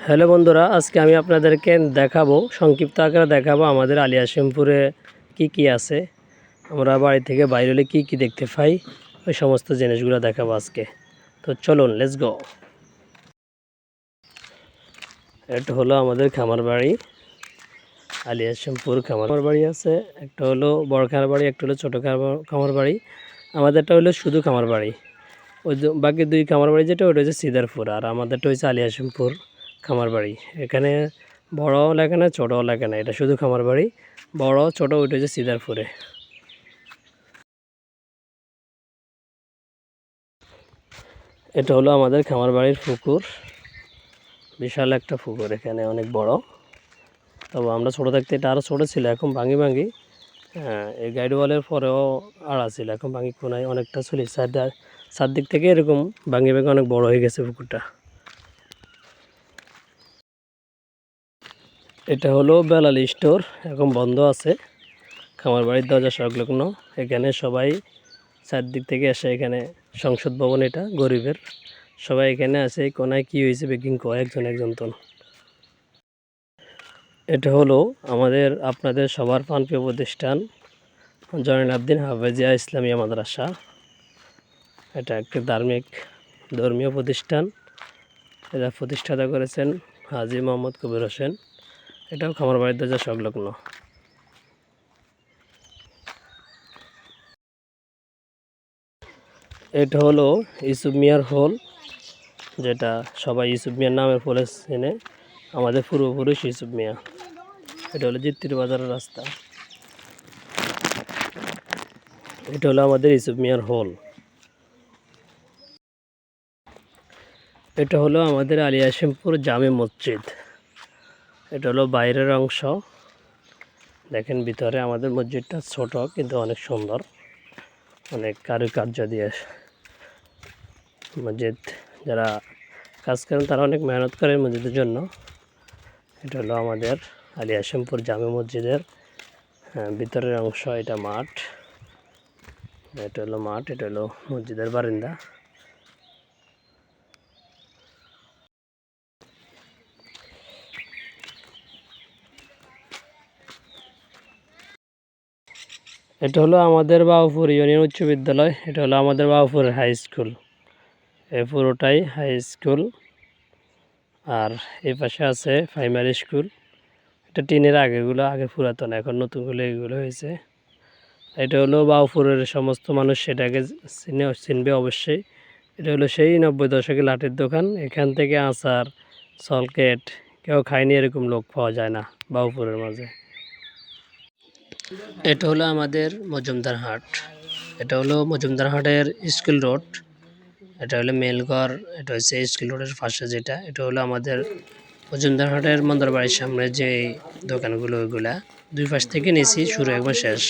Hello বন্ধুরা, আজকে আমি আপনাদেরকে দেখাবো, সংক্ষিপ্ত আকারে দেখাবো আমাদের আলিয়াশিমপুরে কি আছে। আমরা বাড়ি থেকে বাইরে হলে কি দেখতে পাই, ওই সমস্ত জিনিসগুলো দেখাবো আজকে। তো চলুন, লেটস গো। এটা হলো আমাদের খামার বাড়ি, আলিয়াশিমপুর খামার বাড়ি আছে। একটা হলো বড় খামার বাড়ি, একটা হলো ছোটো খামার বাড়ি। আমাদেরটা হলো শুধু খামার বাড়ি। ওই বাকি দুই খামার বাড়ি যেটা, ওটা হচ্ছে সিদারপুর, আর আমাদেরটা হচ্ছে আলিয়াশিমপুর খামার বাড়ি। এখানে বড়ও লেখা না, ছোটও লেখা না, এটা শুধু খামার বাড়ি। বড় ছোট ওইটা হচ্ছে সিদারপুরে। এটা হলো আমাদের খামার বাড়ির পুকুর, বিশাল একটা পুকুর, এখানে অনেক বড়। তবে আমরা ছোটো থাকতে এটা আরও ছোটো ছিল, এখন ভাঙি এই গাইড ওয়ালের পরেও আড়া ছিল, এখন ভাঙি কোনায় অনেকটা চলি। চারদিক থেকে এরকম ভাঙি অনেক বড় হয়ে গেছে পুকুরটা। এটা হলো বেলালি স্টোর, এখন বন্ধ আছে। খামার বাড়ির দরজা সংলগ্ন। এখানে সবাই চারদিক থেকে এসে, এখানে সংসদ ভবন, এটা গরিবের সবাই এখানে আসে। কোনায় কি হয়েছে বেকিং কয় একজন তন। এটা হলো আমাদের আপনাদের সবার প্রাণপ্রিয় প্রতিষ্ঠান জয়নাল হাফেজিয়া ইসলামিয়া মাদ্রাসা। এটা একটি ধর্মীয় প্রতিষ্ঠান। এটা প্রতিষ্ঠাতা করেছেন হাজী মোহাম্মদ কবির হোসেন। এটাও খামার বাড়ির দরজা সংলগ্ন। এটা হলো ইউসুফ মিয়ার হল, যেটা সবাই ইউসুফ মিয়ার নামে ফলে চেনে, আমাদের পূর্বপুরুষ ইউসুফ মিয়া। এটা হলো জিত্তির বাজারের রাস্তা। এটা হলো আমাদের ইউসুফ মিয়ার হল। এটা হলো আমাদের আলিয়াশিমপুর জামে মসজিদ। এটা হলো বাইরের অংশ। দেখেন ভিতরে আমাদের মসজিদটা ছোট কিন্তু অনেক সুন্দর, অনেক কারুকার্য দিয়ে মসজিদ। যারা কাজ করেন তারা অনেক মেহনত করেন মসজিদের জন্য। এটা হলো আমাদের আলিয়াশিমপুর জামে মসজিদের ভিতরের অংশ। এটা মাঠ, এটা হলো মাঠ, এটা হলো মসজিদের বারিন্দা। এটা হলো আমাদের বাউপুর ইউনিয়ন উচ্চ বিদ্যালয়। এটা হলো আমাদের বাউপুর হাই স্কুল। এই পুরোটাই হাই স্কুল। আর এই পাশে আছে প্রাইমারি স্কুল। এটা টিনের আগে পুরাতন, এখন নতুনগুলো এগুলো হয়েছে। এটা হলো বাউপুরের সমস্ত মানুষ সেটাকে চিনবে অবশ্যই। এটা হলো সেই 90 দশকের লাঠির দোকান। এখান থেকে আচার, সলকেট কেউ খায়নি এরকম লোক পাওয়া যায় না বাউপুরের মাঝে। এটা হলো আমাদের মজুমদার হাট। এটা হলো মজুমদার হাটের স্কুল রোড। এটা হলো মেলঘর, এটা হচ্ছে স্কুল রোডের পাশে যেটা। এটা হলো আমাদের মজুমদার হাটের মন্দির বাড়ির সামনে যে দোকানগুলো, ওইগুলা দুই পাশ থেকে নিয়েছি, শুরু একবার শেষ।